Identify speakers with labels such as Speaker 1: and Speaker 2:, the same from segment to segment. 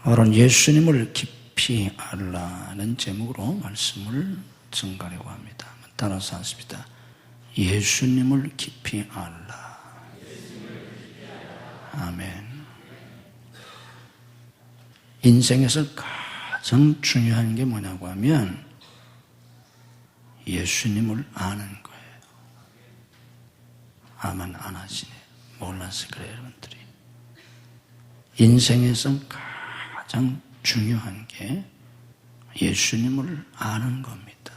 Speaker 1: 오늘은 예수님을 깊이 알라는 제목으로 말씀을 전가하려고 합니다. 따라서 하십니다. 예수님을 깊이 알라. 아멘. 인생에서 가장 중요한 게 뭐냐고 하면 예수님을 아는 거예요. 아멘 안 하시네. 몰라서 그래요, 여러분들이. 인생에서 가장 중요한 게 예수님을 아는 겁니다.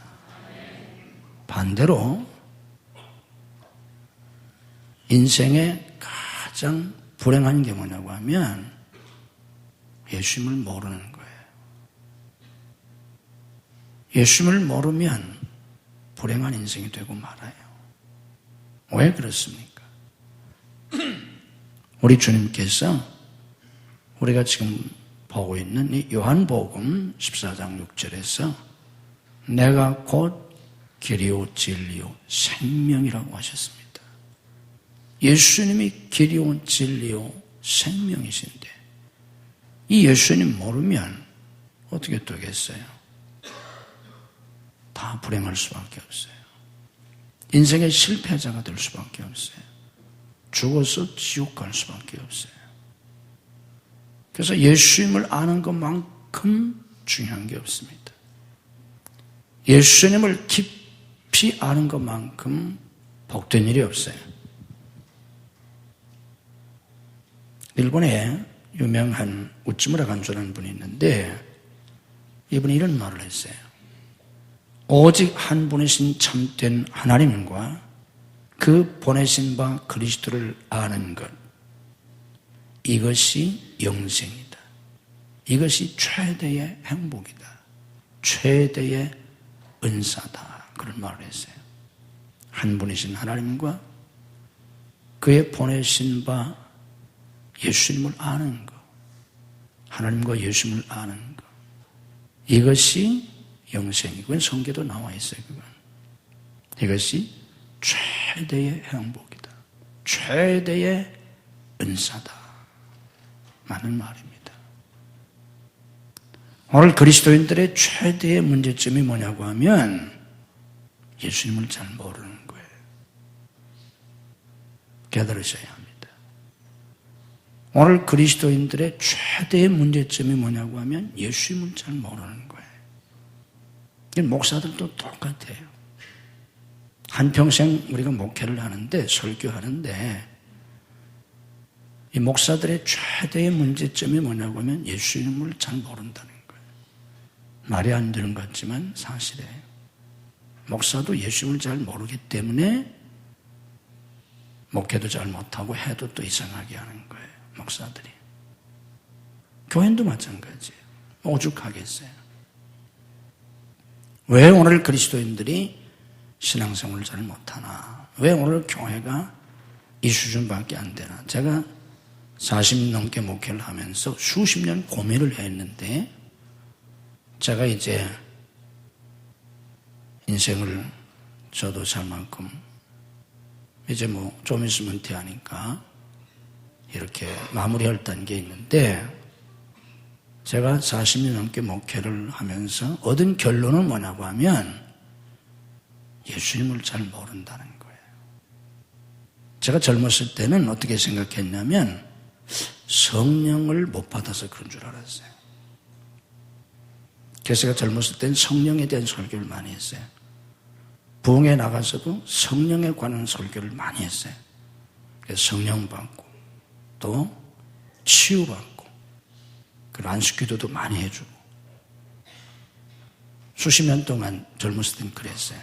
Speaker 1: 반대로 인생에 가장 불행한 게 뭐냐고 하면 예수님을 모르는 거예요. 예수님을 모르면 불행한 인생이 되고 말아요. 왜 그렇습니까? 우리 주님께서 우리가 지금 보고 있는 이 요한복음 14장 6절에서 내가 곧 길이요 진리요 생명이라고 하셨습니다. 예수님이 길이요 진리요 생명이신데 이 예수님 모르면 어떻게 되겠어요? 다 불행할 수밖에 없어요. 인생의 실패자가 될 수밖에 없어요. 죽어서 지옥 갈 수밖에 없어요. 그래서 예수님을 아는 것만큼 중요한 게 없습니다. 예수님을 깊이 아는 것만큼 복된 일이 없어요. 일본에 유명한 우찌무라 간조라는 분이 있는데 이분이 이런 말을 했어요. 오직 한 분이신 참된 하나님과 그 보내신 바 그리스도를 아는 것, 이것이 영생이다. 이것이 최대의 행복이다. 최대의 은사다. 그런 말을 했어요. 한 분이신 하나님과 그의 보내신 바 예수님을 아는 것, 하나님과 예수님을 아는 것, 이것이 영생이고, 그건 성경에도 나와 있어요. 그건. 이것이 최대의 행복이다. 최대의 은사다. 라는 말입니다. 오늘 그리스도인들의 최대의 문제점이 뭐냐고 하면 예수님을 잘 모르는 거예요. 깨달으셔야 합니다. 오늘 그리스도인들의 최대의 문제점이 뭐냐고 하면 예수님을 잘 모르는 거예요. 목사들도 똑같아요. 한평생 우리가 목회를 하는데, 설교하는데 이 목사들의 최대의 문제점이 뭐냐고 하면 예수님을 잘 모른다는 거예요. 말이 안 되는 것 같지만 사실이에요. 목사도 예수님을 잘 모르기 때문에 목회도 잘 못하고 해도 또 이상하게 하는 거예요. 목사들이. 교회도 마찬가지예요. 오죽하겠어요. 왜 오늘 그리스도인들이 신앙생활을 잘 못하나? 왜 오늘 교회가 이 수준밖에 안 되나? 제가 40년 넘게 목회를 하면서 수십 년 고민을 했는데 제가 이제 인생을 저도 살 만큼 이제 좀 있으면 은퇴하니까 이렇게 마무리할 단계에 있는데 제가 40년 넘게 목회를 하면서 얻은 결론은 뭐냐고 하면 예수님을 잘 모른다는 거예요. 제가 젊었을 때는 어떻게 생각했냐면 성령을 못 받아서 그런 줄 알았어요. 그래서 제가 젊었을 때는 성령에 대한 설교를 많이 했어요. 부흥에 나가서도 성령에 관한 설교를 많이 했어요. 그래서 성령 받고 또 치유받고 그 안식기도도 많이 해주고 수십 년 동안 젊었을 때는 그랬어요.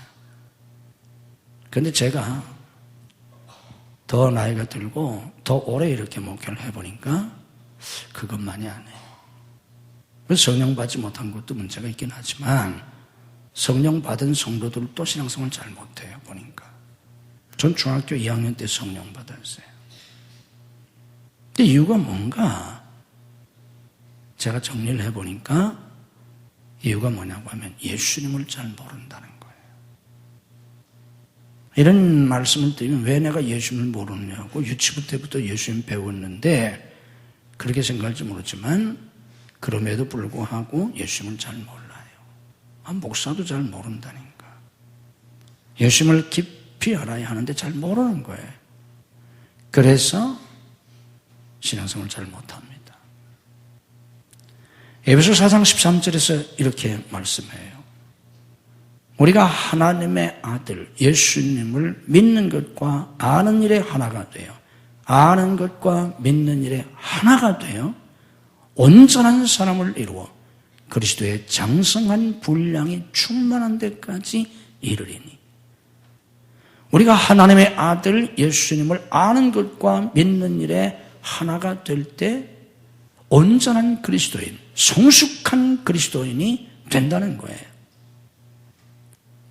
Speaker 1: 그런데 제가 더 나이가 들고 더 오래 이렇게 목회를 해보니까 그것만이 아니에요. 성령 받지 못한 것도 문제가 있긴 하지만 성령 받은 성도들도 신앙생활을 잘 못해요. 보니까 전 중학교 2학년 때 성령 받았어요. 근데 이유가 뭔가 제가 정리를 해보니까 이유가 뭐냐고 하면 예수님을 잘 모른다는 거예요. 이런 말씀을 드리면 왜 내가 예수님을 모르느냐고 유치부 때부터 예수님 배웠는데 그렇게 생각할지 모르지만 그럼에도 불구하고 예수님을 잘 몰라요. 목사도 잘 모른다니까. 예수님을 깊이 알아야 하는데 잘 모르는 거예요. 그래서 신앙생활을 잘 못합니다. 에베소 4장 13절에서 이렇게 말씀해요. 우리가 하나님의 아들 예수님을 믿는 것과 아는 일에 하나가 돼요. 아는 것과 믿는 일에 하나가 돼요. 온전한 사람을 이루어 그리스도의 장성한 분량이 충만한 데까지 이르리니 우리가 하나님의 아들 예수님을 아는 것과 믿는 일에 하나가 될 때 온전한 그리스도인, 성숙한 그리스도인이 된다는 거예요.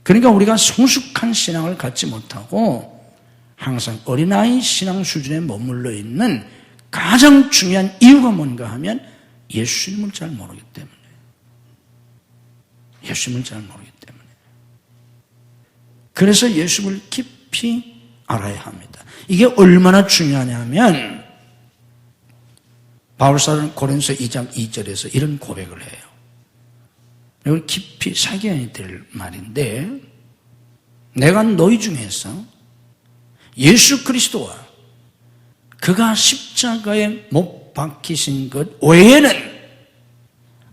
Speaker 1: 그러니까 우리가 성숙한 신앙을 갖지 못하고 항상 어린아이 신앙 수준에 머물러 있는 가장 중요한 이유가 뭔가 하면 예수님을 잘 모르기 때문에. 예수님을 잘 모르기 때문에. 그래서 예수님을 깊이 알아야 합니다. 이게 얼마나 중요하냐면 바울사도는 고린도서 2장 2절에서 이런 고백을 해요. 이걸 깊이 새겨야 될 말인데 내가 너희 중에서 예수 그리스도와 그가 십자가에 못 박히신 것 외에는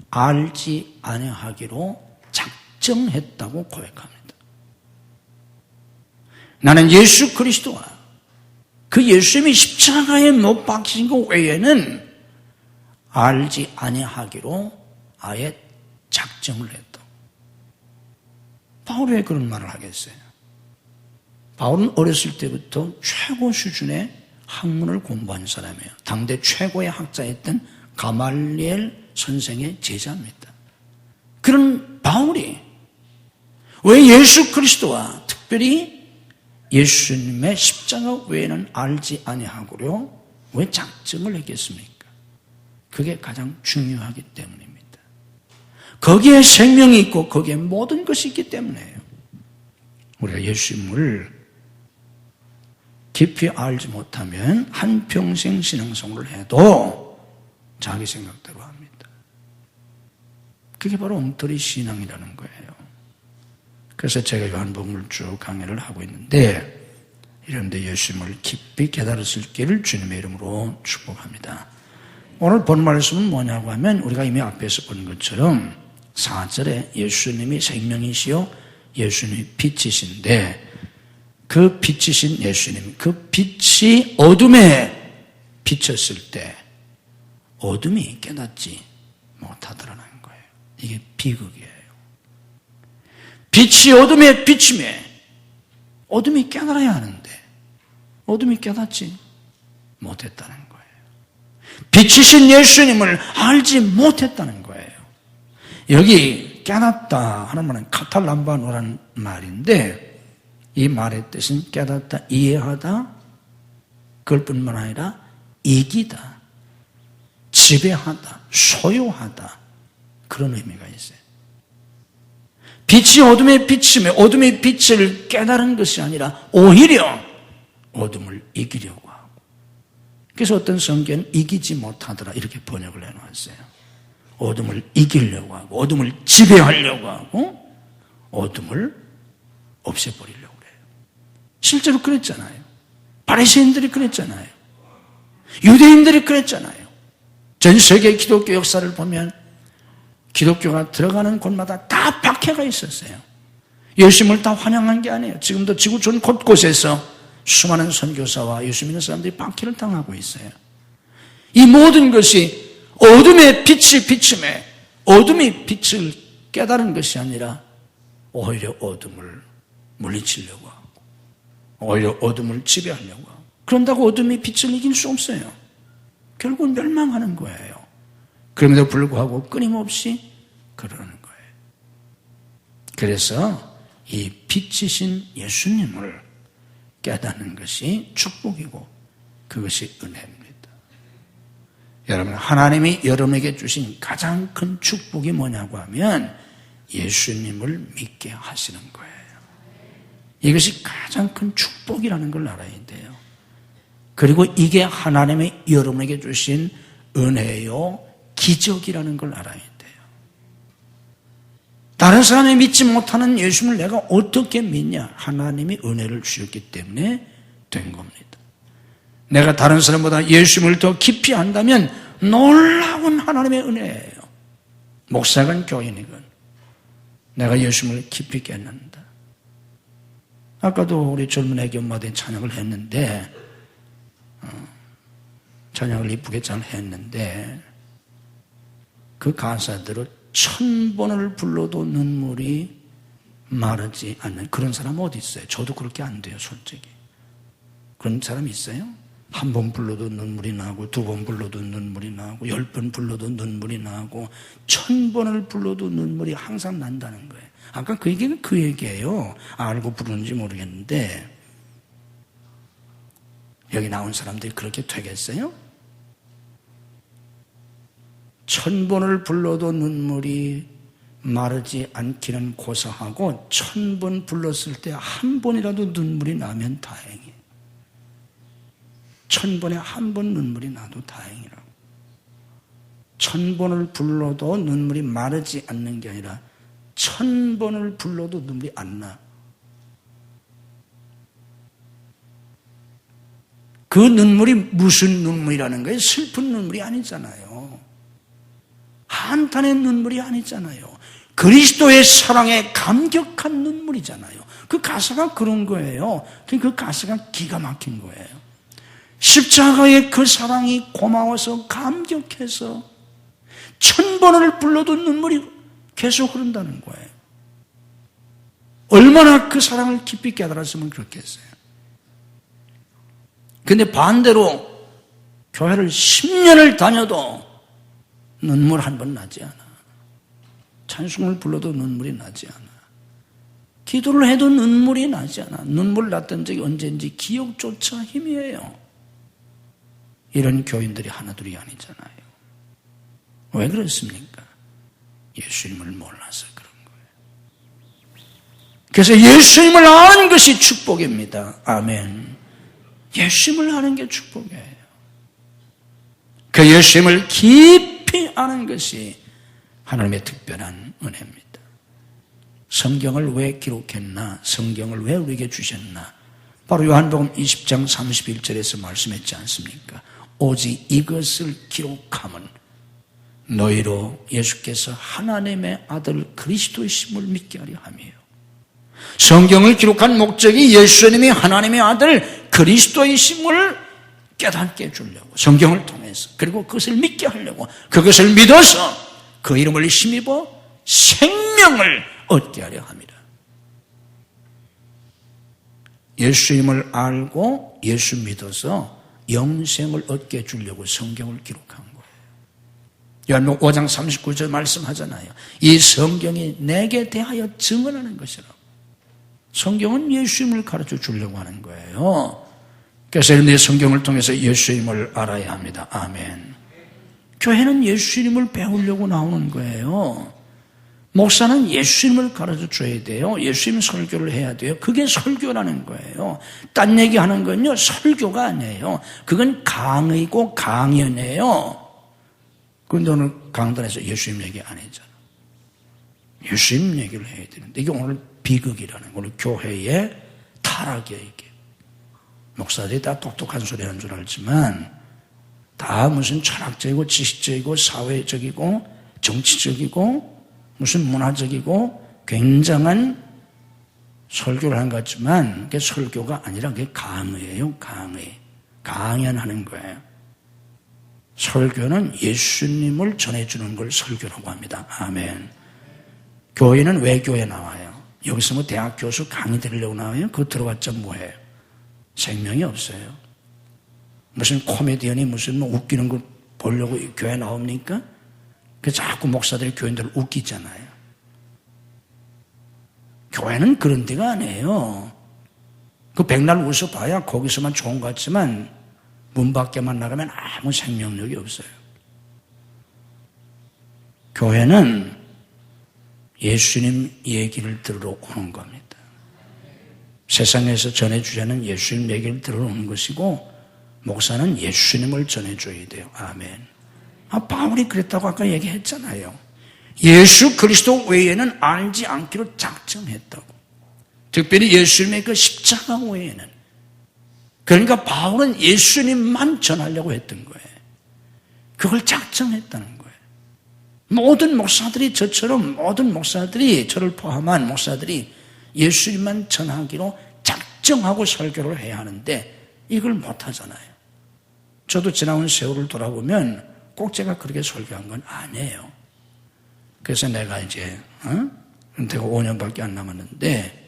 Speaker 1: 알지 아니하기로 작정했다고 고백합니다. 나는 예수 그리스도와 그 예수님이 십자가에 못 박히신 것 외에는 알지 아니하기로 아예 작정을 했다. 바울이 왜 그런 말을 하겠어요? 바울은 어렸을 때부터 최고 수준의 학문을 공부한 사람이에요. 당대 최고의 학자였던 가말리엘 선생의 제자입니다. 그런 바울이 왜 예수 그리스도와 특별히 예수님의 십자가 외에는 알지 아니하고요 왜 작정을 했겠습니까? 그게 가장 중요하기 때문입니다. 거기에 생명이 있고 거기에 모든 것이 있기 때문에요. 우리가 예수님을 깊이 알지 못하면 한평생 신앙생활을 해도 자기 생각대로 합니다. 그게 바로 엉터리 신앙이라는 거예요. 그래서 제가 요한복음을 쭉 강의를 하고 있는데 여러분들 예수님을 깊이 깨달을 수 있기를 주님의 이름으로 축복합니다. 오늘 본 말씀은 뭐냐고 하면 우리가 이미 앞에서 본 것처럼 4절에 예수님이 생명이시요 예수님이 빛이신데 그 빛이신 예수님, 그 빛이 어둠에 비쳤을 때 어둠이 깨닫지 못하더라는 거예요. 이게 비극이에요. 빛이 어둠에 비침에 어둠이 깨달아야 하는데 어둠이 깨닫지 못했다는 거예요. 빛이신 예수님을 알지 못했다는 거예요. 여기 깨닫다 하는 말은 카탈람바노라는 말인데 이 말의 뜻은 깨닫다, 이해하다, 그걸 뿐만 아니라 이기다, 지배하다, 소유하다 그런 의미가 있어요. 빛이 어둠에 비치며 어둠의 빛을 깨달은 것이 아니라 오히려 어둠을 이기려고 하고 그래서 어떤 성경은 이기지 못하더라 이렇게 번역을 해놨어요. 어둠을 이기려고 하고 어둠을 지배하려고 하고 어둠을 없애버리려고 그래요. 실제로 그랬잖아요. 바리새인들이 그랬잖아요. 유대인들이 그랬잖아요. 전 세계 기독교 역사를 보면 기독교가 들어가는 곳마다 다 박해가 있었어요. 예수님을 다 환영한 게 아니에요. 지금도 지구촌 곳곳에서 수많은 선교사와 예수 믿는 사람들이 박해를 당하고 있어요. 이 모든 것이 어둠의 빛이 비침에 어둠이 빛을 깨달은 것이 아니라 오히려 어둠을 물리치려고 하고 오히려 어둠을 지배하려고 하고 그런다고 어둠이 빛을 이길 수 없어요. 결국은 멸망하는 거예요. 그럼에도 불구하고 끊임없이 그러는 거예요. 그래서 이 빛이신 예수님을 깨닫는 것이 축복이고 그것이 은혜입니다. 여러분, 하나님이 여러분에게 주신 가장 큰 축복이 뭐냐고 하면 예수님을 믿게 하시는 거예요. 이것이 가장 큰 축복이라는 걸 알아야 돼요. 그리고 이게 하나님이 여러분에게 주신 은혜요 기적이라는 걸 알아야 돼요. 다른 사람이 믿지 못하는 예수님을 내가 어떻게 믿냐? 하나님이 은혜를 주셨기 때문에 된 겁니다. 내가 다른 사람보다 예수님을 더 깊이 안다면 놀라운 하나님의 은혜예요. 목사건 교인이건 내가 예수님을 깊이 깨닫는다. 아까도 우리 젊은 애기 엄마들 찬양을 했는데 찬양을 이쁘게 잘 했는데 그 가사대로 1000번을 불러도 눈물이 마르지 않는 그런 사람 어디 있어요? 저도 그렇게 안 돼요, 솔직히. 그런 사람 있어요? 한 번 불러도 눈물이 나고 2번 불러도 눈물이 나고 10번 불러도 눈물이 나고 1000번을 불러도 눈물이 항상 난다는 거예요. 아까 그 얘기는 그 얘기예요. 알고 부르는지 모르겠는데 여기 나온 사람들이 그렇게 되겠어요? 1000번을 불러도 눈물이 마르지 않기는 고사하고 1000번 불렀을 때 한 번이라도 눈물이 나면 다행이에요. 1000번에 한 번 눈물이 나도 다행이라고. 1000번을 불러도 눈물이 마르지 않는 게 아니라 1000번을 불러도 눈물이 안 나. 그 눈물이 무슨 눈물이라는 거예요? 슬픈 눈물이 아니잖아요. 한탄의 눈물이 아니잖아요. 그리스도의 사랑에 감격한 눈물이잖아요. 그 가사가 그런 거예요. 그 가사가 기가 막힌 거예요. 십자가의 그 사랑이 고마워서 감격해서 1000번을 불러도 눈물이 계속 흐른다는 거예요. 얼마나 그 사랑을 깊이 깨달았으면 그렇게 했어요. 근데 반대로 교회를 10년을 다녀도 눈물 한 번 나지 않아. 찬송을 불러도 눈물이 나지 않아. 기도를 해도 눈물이 나지 않아. 눈물 났던 적이 언제인지 기억조차 희미해요. 이런 교인들이 하나둘이 아니잖아요. 왜 그렇습니까? 예수님을 몰라서 그런 거예요. 그래서 예수님을 아는 것이 축복입니다. 아멘. 예수님을 아는 게 축복이에요. 그 예수님을 깊이 아는 것이 하나님의 특별한 은혜입니다. 성경을 왜 기록했나? 성경을 왜 우리에게 주셨나? 바로 요한복음 20장 31절에서 말씀했지 않습니까? 오직 이것을 기록함은 너희로 예수께서 하나님의 아들 그리스도이심을 믿게 하려 함이에요. 성경을 기록한 목적이 예수님이 하나님의 아들 그리스도이심을 깨닫게 해주려고, 성경을 통해서, 그리고 그것을 믿게 하려고, 그것을 믿어서 그 이름을 힘입어 생명을 얻게 하려 합니다. 예수님을 알고 예수 믿어서 영생을 얻게 해주려고 성경을 기록한 거예요. 요한복음 5장 39절 말씀하잖아요. 이 성경이 내게 대하여 증언하는 것이라고. 성경은 예수님을 가르쳐 주려고 하는 거예요. 그래서 내 성경을 통해서 예수님을 알아야 합니다. 아멘. 교회는 예수님을 배우려고 나오는 거예요. 목사는 예수님을 가르쳐 줘야 돼요. 예수님 설교를 해야 돼요. 그게 설교라는 거예요. 딴 얘기하는 건요, 설교가 아니에요. 그건 강의고 강연이에요. 그런데 오늘 강단에서 예수님 얘기 안 했잖아. 예수님 얘기를 해야 되는데 이게 오늘 비극이라는 거예요. 오늘 교회의 타락이에요. 이게 목사들이 다 똑똑한 소리 하는 줄 알지만 다 무슨 철학적이고 지식적이고 사회적이고 정치적이고 무슨 문화적이고 굉장한 설교를 한 것 같지만 그게 설교가 아니라 그게 강의예요. 강의. 강연하는 거예요. 설교는 예수님을 전해주는 걸 설교라고 합니다. 아멘. 교회는 왜 교회 나와요? 여기서 뭐 대학 교수 강의 들으려고 나와요? 그거 들어봤자 뭐해요? 생명이 없어요. 무슨 코미디언이 무슨 뭐 웃기는 거 보려고 교회 나옵니까? 그래서 자꾸 목사들이 교인들을 웃기잖아요. 교회는 그런 데가 아니에요. 그 백날 웃어봐야 거기서만 좋은 것 같지만 문 밖에만 나가면 아무 생명력이 없어요. 교회는 예수님 얘기를 들으러 오는 겁니다. 세상에서 전해주자는 예수님 얘기를 들으러 오는 것이고 목사는 예수님을 전해줘야 돼요. 아멘. 바울이 그랬다고 아까 얘기했잖아요. 예수 그리스도 외에는 알지 않기로 작정했다고. 특별히 예수님의 그 십자가 외에는. 그러니까 바울은 예수님만 전하려고 했던 거예요. 그걸 작정했다는 거예요. 모든 목사들이 저처럼, 모든 목사들이, 저를 포함한 목사들이 예수님만 전하기로 작정하고 설교를 해야 하는데 이걸 못하잖아요. 저도 지나온 세월을 돌아보면 꼭 제가 그렇게 설교한 건 아니에요. 그래서 내가 이제 은퇴가 5년밖에 안 남았는데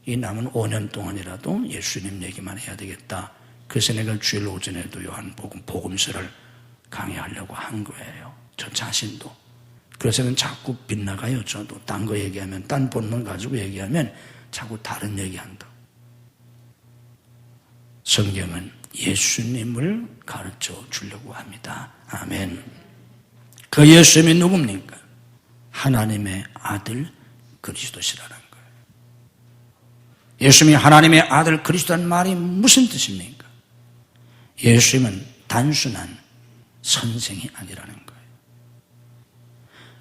Speaker 1: 이 남은 5년 동안이라도 예수님 얘기만 해야 되겠다. 그래서 내가 주일 오전에도 요한복음 복음서를 강의하려고 한 거예요. 저 자신도. 그래서는 자꾸 빗나가요. 저도 딴 거 얘기하면, 딴 본문 가지고 얘기하면 자꾸 다른 얘기한다. 성경은 예수님을 가르쳐 주려고 합니다. 아멘. 그 예수님이 누굽니까? 하나님의 아들 그리스도시라는 거예요. 예수님이 하나님의 아들 그리스도라는 말이 무슨 뜻입니까? 예수님은 단순한 선생이 아니라는 거예요.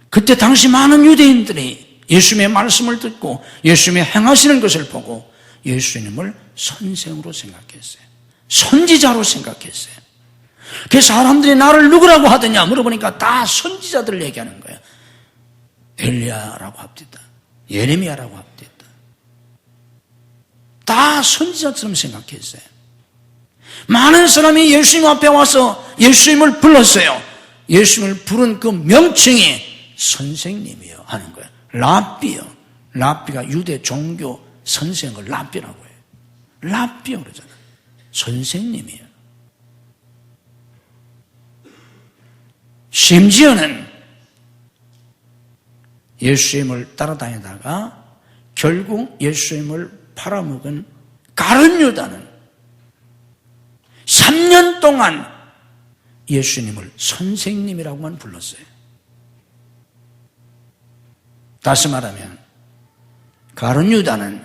Speaker 1: 그때 당시 많은 유대인들이 예수님의 말씀을 듣고 예수님이 행하시는 것을 보고 예수님을 선생으로 생각했어요. 선지자로 생각했어요. 그래서 사람들이 나를 누구라고 하더냐 물어보니까 다 선지자들을 얘기하는 거예요. 엘리야라고 합디다. 예레미야라고 합디다. 다 선지자처럼 생각했어요. 많은 사람이 예수님 앞에 와서 예수님을 불렀어요. 예수님을 부른 그 명칭이 선생님이요 하는 거예요. 랍비요. 랍비가 유대 종교 선생을 랍비라고 해요. 랍비요 그러잖아요. 선생님이에요. 심지어는 예수님을 따라다니다가 결국 예수님을 팔아먹은 가룟 유다는 3년 동안 예수님을 선생님이라고만 불렀어요. 다시 말하면 가룟 유다는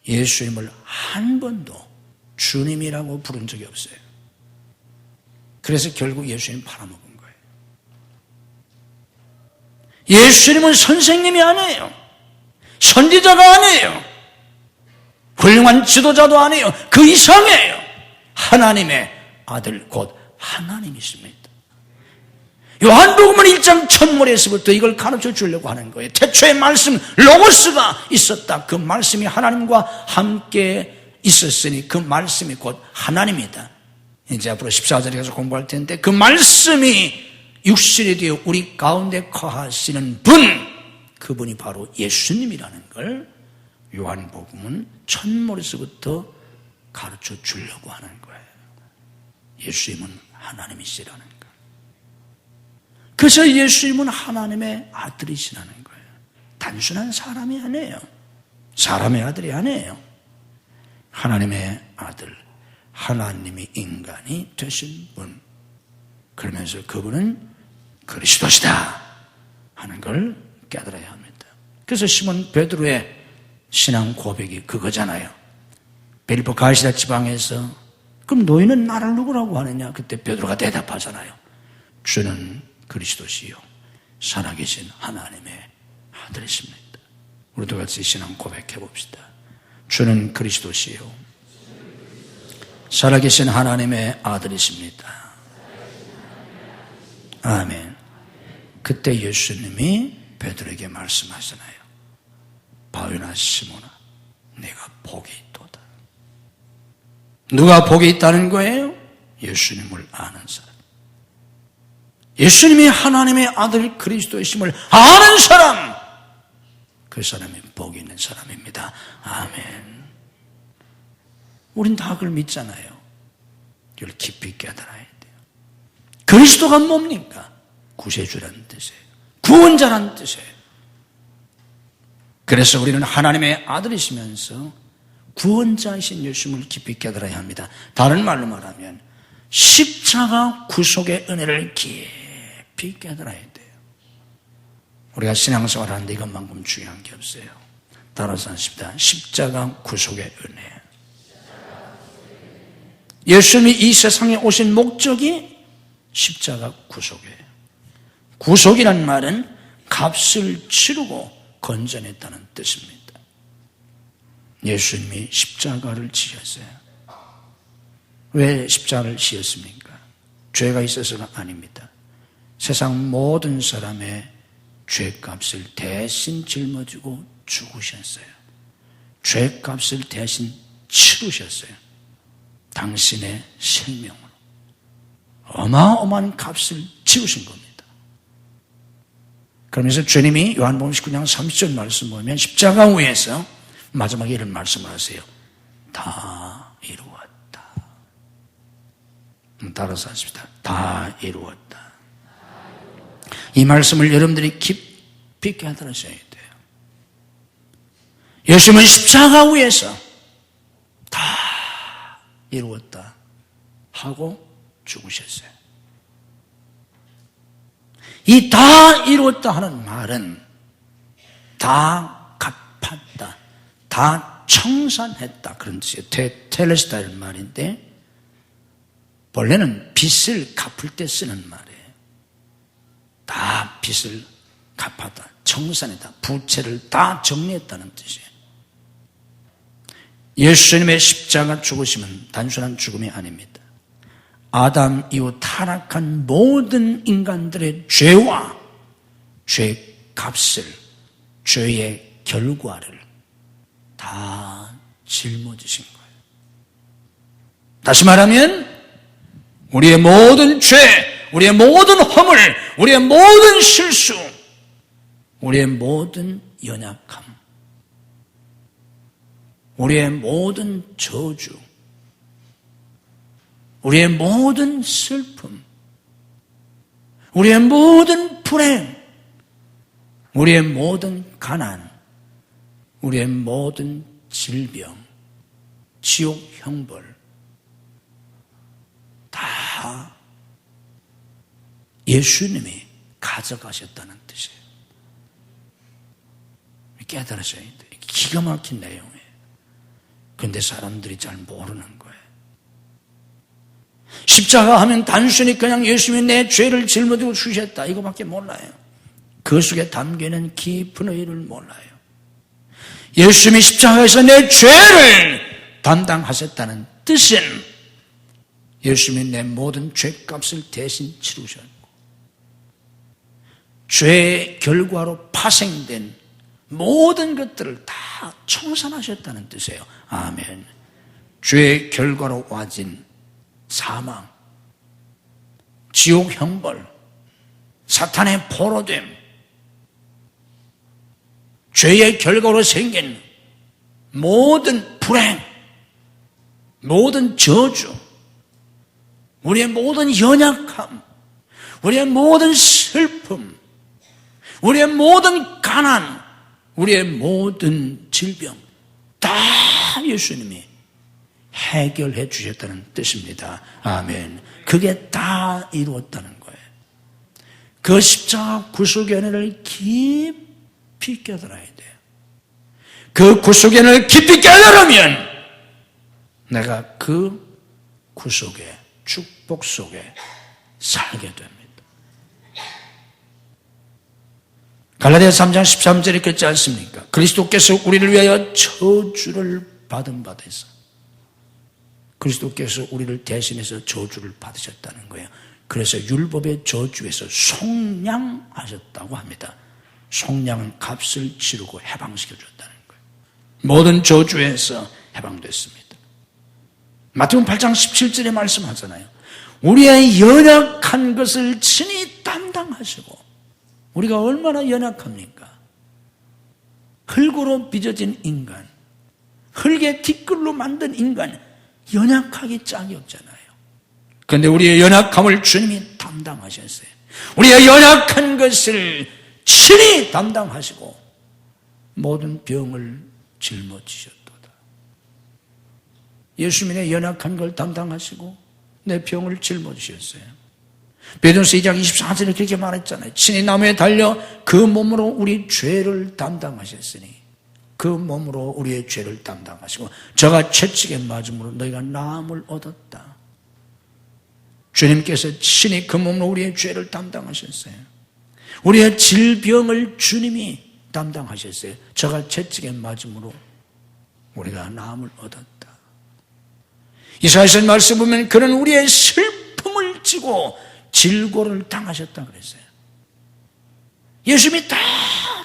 Speaker 1: 예수님을 한 번도 주님이라고 부른 적이 없어요. 그래서 결국 예수님 팔아먹은 거예요. 예수님은 선생님이 아니에요. 선지자가 아니에요. 훌륭한 지도자도 아니에요. 그 이상이에요. 하나님의 아들 곧 하나님이십니다. 요한복음은 1장 첫머리에서부터 이걸 가르쳐 주려고 하는 거예요. 태초에 말씀 로고스가 있었다. 그 말씀이 하나님과 함께 있었으니 그 말씀이 곧 하나님이다. 이제 앞으로 14절에 가서 공부할 텐데 그 말씀이 육신이 되어 우리 가운데 거하시는 분, 그분이 바로 예수님이라는 걸 요한복음은 첫머리에서부터 가르쳐 주려고 하는 거예요. 예수님은 하나님이시라는 거예요. 그래서 예수님은 하나님의 아들이시라는 거예요. 단순한 사람이 아니에요. 사람의 아들이 아니에요. 하나님의 아들, 하나님이 인간이 되신 분. 그러면서 그분은 그리스도시다 하는 걸 깨달아야 합니다. 그래서 시몬 베드로의 신앙 고백이 그거잖아요. 빌립보 가이사랴 지방에서 그럼 너희는 나를 누구라고 하느냐? 그때 베드로가 대답하잖아요. 주는 그리스도시요 살아계신 하나님의 아들이십니다. 우리도 같이 신앙 고백해 봅시다. 주는 그리스도시요 살아계신 하나님의 아들이십니다. 아멘. 그때 예수님이 베드로에게 말씀하시나요? 바요나 시몬아, 내가 복이 있도다. 누가 복이 있다는 거예요? 예수님을 아는 사람. 예수님이 하나님의 아들 그리스도이심을 아는 사람, 그 사람이 복이 있는 사람입니다. 아멘. 우린 다 그걸 믿잖아요. 이걸 깊이 깨달아야 돼요. 그리스도가 뭡니까? 구세주라는 뜻이에요. 구원자라는 뜻이에요. 그래서 우리는 하나님의 아들이시면서 구원자이신 예수님을 깊이 깨달아야 합니다. 다른 말로 말하면 십자가 구속의 은혜를 깊이 깨달아야 돼요. 우리가 신앙생활 하는데 이것만큼 중요한 게 없어요. 따라서 하십니다. 십자가 구속의 은혜. 예수님이 이 세상에 오신 목적이 십자가 구속이에요. 구속이란 말은 값을 치르고 건져냈다는 뜻입니다. 예수님이 십자가를 지셨어요. 왜 십자가를 지었습니까? 죄가 있어서가 아닙니다. 세상 모든 사람의 죄값을 대신 짊어지고 죽으셨어요. 죄값을 대신 치르셨어요. 당신의 생명으로 어마어마한 값을 지우신 겁니다. 그러면서 주님이 요한복음 19장 30절 말씀 보면 십자가 위에서 마지막에 이런 말씀을 하세요. 다 이루었다. 따라서 하십시다. 다 이루었다. 이 말씀을 여러분들이 깊이 깨달으셔야 돼요. 예수님은 십자가 위에서 다 이루었다 하고 죽으셨어요. 이 다 이루었다 하는 말은 다 갚았다, 다 청산했다 그런 뜻이에요. 텔레스타일 말인데 원래는 빚을 갚을 때 쓰는 말이에요. 다 빚을 갚았다, 청산했다, 부채를 다 정리했다는 뜻이에요. 예수님의 십자가 죽으심은 단순한 죽음이 아닙니다. 아담 이후 타락한 모든 인간들의 죄와 죄 값을, 죄의 결과를 다 짊어지신 거예요. 다시 말하면 우리의 모든 죄, 우리의 모든 허물, 우리의 모든 실수, 우리의 모든 연약함, 우리의 모든 저주, 우리의 모든 슬픔, 우리의 모든 불행, 우리의 모든 가난, 우리의 모든 질병, 지옥 형벌 다 예수님이 가져가셨다는 뜻이에요. 깨달으셔야 돼요. 기가 막힌 내용이에요. 그런데 사람들이 잘 모르는 거예요. 십자가 하면 단순히 그냥 예수님이 내 죄를 짊어지고 주셨다 이거밖에 몰라요. 그 속에 담겨있는 깊은 의의를 몰라요. 예수님이 십자가에서 내 죄를 담당하셨다는 뜻은 예수님이 내 모든 죄값을 대신 치르셨고 죄의 결과로 파생된 모든 것들을 다 청산하셨다는 뜻이에요. 아멘. 죄의 결과로 와진 사망, 지옥 형벌, 사탄의 포로됨, 죄의 결과로 생긴 모든 불행, 모든 저주, 우리의 모든 연약함, 우리의 모든 슬픔, 우리의 모든 가난, 우리의 모든 질병 다 예수님이 해결해 주셨다는 뜻입니다. 아멘. 그게 다 이루었다는 거예요. 그 십자가 구속의 은혜를 깊이 깨달아야 돼요. 그 구속의 은혜를 깊이 깨달으면 내가 그 구속의 축복 속에 살게 됩니다. 갈라디아서 3장 13절에 그렇지 않습니까? 그리스도께서 우리를 위하여 저주를 받은 바 되사 그리스도께서 우리를 대신해서 저주를 받으셨다는 거예요. 그래서 율법의 저주에서 속량하셨다고 합니다. 속량은 값을 치르고 해방시켜줬다는 거예요. 모든 저주에서 해방됐습니다. 마태복음 8장 17절에 말씀하잖아요. 우리의 연약한 것을 친히 담당하시고 우리가 얼마나 연약합니까? 흙으로 빚어진 인간, 흙의 티끌로 만든 인간 연약하기 짝이 없잖아요. 그런데 우리의 연약함을 주님이 담당하셨어요. 우리의 연약한 것을 친히 담당하시고 모든 병을 짊어지셨도다. 예수님이 내 연약한 걸 담당하시고 내 병을 짊어지셨어요. 베드로서 2장 24절에 그렇게 말했잖아요. 친히 나무에 달려 그 몸으로 우리 죄를 담당하셨으니 그 몸으로 우리의 죄를 담당하시고 저가 채찍에 맞음으로 너희가 나음을 얻었다. 주님께서 친히 그 몸으로 우리의 죄를 담당하셨어요. 우리의 질병을 주님이 담당하셨어요. 저가 채찍에 맞음으로 우리가 나음을 얻었다. 이사야서 말씀 보면 그는 우리의 슬픔을 지고 질고를 당하셨다 그랬어요. 예수님이 다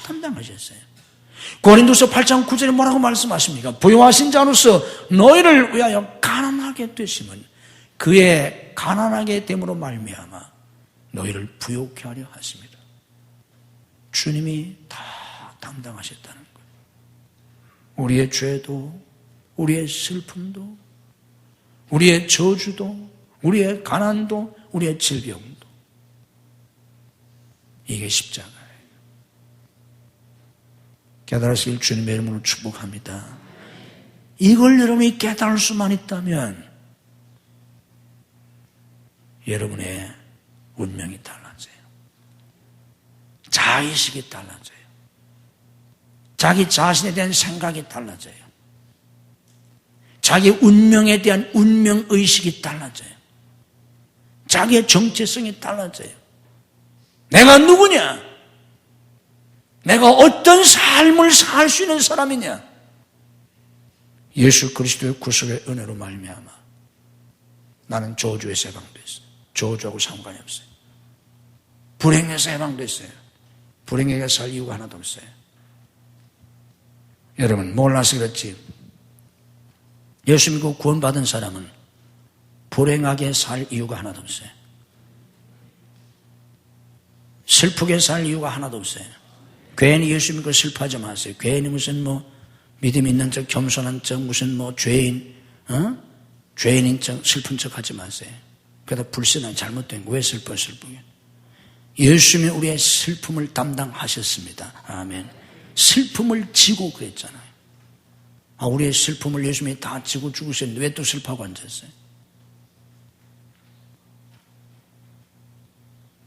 Speaker 1: 담당하셨어요. 고린도서 8장 9절에 뭐라고 말씀하십니까? 부요하신 자로서 너희를 위하여 가난하게 되심은 그의 가난하게 됨으로 말미암아 너희를 부요케 하려 하십니다. 주님이 다 담당하셨다는 거예요. 우리의 죄도, 우리의 슬픔도, 우리의 저주도, 우리의 가난도, 우리의 질병도. 이게 십자가예요. 깨달으실 주님의 이름으로 축복합니다. 이걸 여러분이 깨달을 수만 있다면 여러분의 운명이 달라져요. 자의식이 달라져요. 자기 자신에 대한 생각이 달라져요. 자기 운명에 대한 운명의식이 달라져요. 자기의 정체성이 달라져요. 내가 누구냐? 내가 어떤 삶을 살 수 있는 사람이냐? 예수 그리스도의 구속의 은혜로 말미암아 나는 저주에서 해방됐어요. 저주하고 상관이 없어요. 불행에서 해방됐어요. 불행하게 살 이유가 하나도 없어요. 여러분 몰라서 그렇지 예수 믿고 구원받은 사람은 불행하게 살 이유가 하나도 없어요. 슬프게 살 이유가 하나도 없어요. 괜히 예수 믿고 슬퍼하지 마세요. 괜히 무슨 믿음 있는 척, 겸손한 척, 무슨 죄인, 죄인인 척, 슬픈 척 하지 마세요. 그러다 불신하게 잘못된 거 왜 슬프게? 예수님이 우리의 슬픔을 담당하셨습니다. 아멘. 슬픔을 지고 그랬잖아요. 우리의 슬픔을 예수님이 다 지고 죽으셨는데 왜 또 슬퍼하고 앉았어요?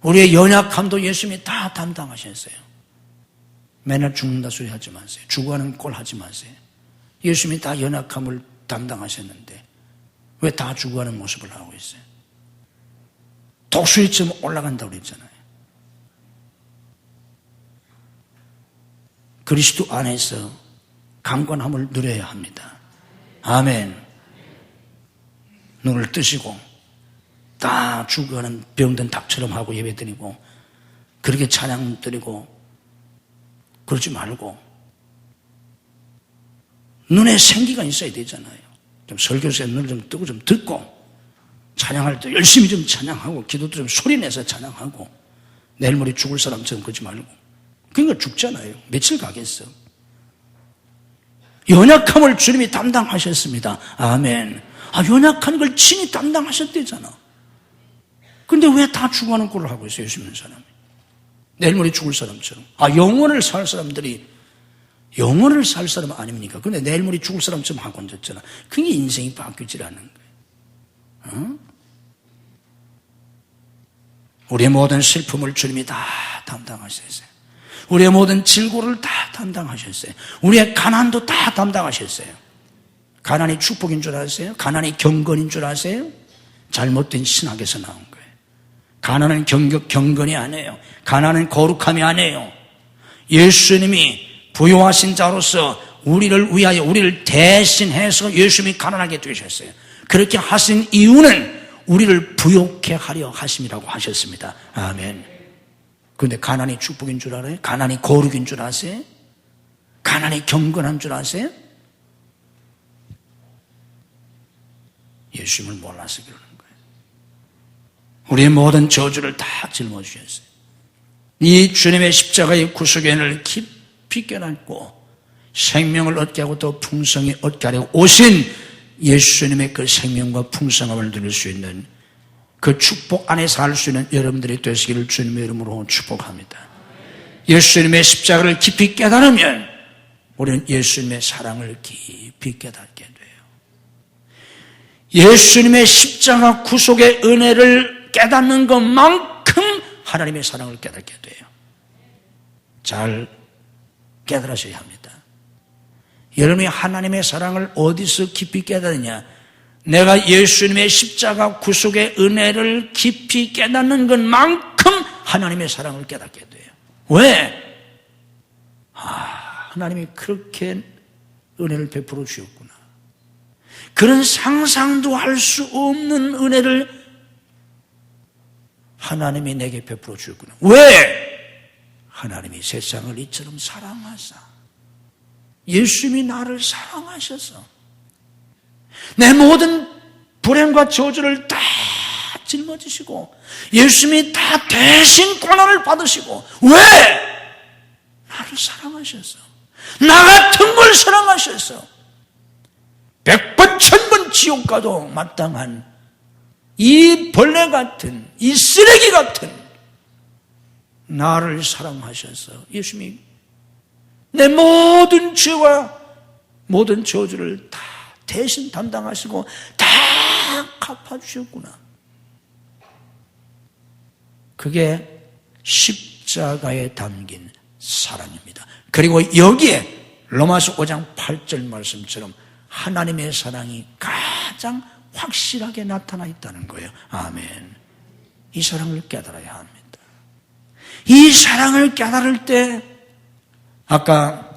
Speaker 1: 우리의 연약함도 예수님이 다 담당하셨어요. 맨날 죽는다 소리 하지 마세요. 죽어가는 꼴 하지 마세요. 예수님이 다 연약함을 담당하셨는데 왜 다 죽어가는 모습을 하고 있어요? 독수리처럼 올라간다고 그랬잖아요. 그리스도 안에서 강건함을 누려야 합니다. 아멘. 눈을 뜨시고 다 죽어가는 병든 닭처럼 하고 예배드리고 그렇게 찬양 드리고 그러지 말고 눈에 생기가 있어야 되잖아요. 좀 설교서에 눈을 좀 뜨고 좀 듣고 찬양할 때 열심히 좀 찬양하고 기도도 좀 소리내서 찬양하고 내일 모레 죽을 사람처럼 그러지 말고 그러니까 죽잖아요. 며칠 가겠어. 연약함을 주님이 담당하셨습니다. 아멘. 연약한 걸 친히 담당하셨대잖아. 근데 왜 다 죽어가는 꼴을 하고 있어요, 예수 믿는 사람이? 내일 모레 죽을 사람처럼. 영원을 살 사람들이 영원을 살 사람 아닙니까? 근데 내일 모레 죽을 사람처럼 하고 앉았잖아. 그게 인생이 바뀌질 않는 거예요. 우리의 모든 슬픔을 주님이 다 담당하셨어요. 우리의 모든 질고를 다 담당하셨어요. 우리의 가난도 다 담당하셨어요. 가난이 축복인 줄 아세요? 가난이 경건인 줄 아세요? 잘못된 신학에서 나온 거예요. 가난은 경건이 아니에요. 가난은 거룩함이 아니에요. 예수님이 부요하신 자로서 우리를 위하여 우리를 대신해서 예수님이 가난하게 되셨어요. 그렇게 하신 이유는 우리를 부요케 하려 하심이라고 하셨습니다. 아멘. 그런데 가난이 축복인 줄 알아요? 가난이 거룩인 줄 아세요? 가난이 경건한 줄 아세요? 예수님을 몰라서 그러는 거예요. 우리의 모든 저주를 다 짊어주셨어요. 이 주님의 십자가의 구속의 은혜를 깊이 깨닫고 생명을 얻게 하고 또 풍성히 얻게 하려고 오신 예수님의 그 생명과 풍성함을 누릴 수 있는 그 축복 안에 살 수 있는 여러분들이 되시기를 주님의 이름으로 축복합니다. 예수님의 십자가를 깊이 깨달으면 우리는 예수님의 사랑을 깊이 깨닫게 돼요. 예수님의 십자가 구속의 은혜를 깨닫는 것만큼 하나님의 사랑을 깨닫게 돼요. 잘 깨달으셔야 합니다. 여러분이 하나님의 사랑을 어디서 깊이 깨닫느냐? 내가 예수님의 십자가 구속의 은혜를 깊이 깨닫는 것만큼 하나님의 사랑을 깨닫게 돼요. 왜? 하나님이 그렇게 은혜를 베풀어 주셨구나. 그런 상상도 할 수 없는 은혜를 하나님이 내게 베풀어 주셨구나. 왜? 하나님이 세상을 이처럼 사랑하사 예수님이 나를 사랑하셔서 내 모든 불행과 저주를 다 짊어지시고 예수님이 다 대신 고난을 받으시고 왜? 나를 사랑하셔서 나 같은 걸 사랑하셔서 100번 1000번 지옥 가도 마땅한 이 벌레 같은 이 쓰레기 같은 나를 사랑하셔서 예수님이 내 모든 죄와 모든 저주를 다 대신 담당하시고 다 갚아주셨구나. 그게 십자가에 담긴 사랑입니다. 그리고 여기에 로마서 5장 8절 말씀처럼 하나님의 사랑이 가장 확실하게 나타나 있다는 거예요. 아멘. 이 사랑을 깨달아야 합니다. 이 사랑을 깨달을 때 아까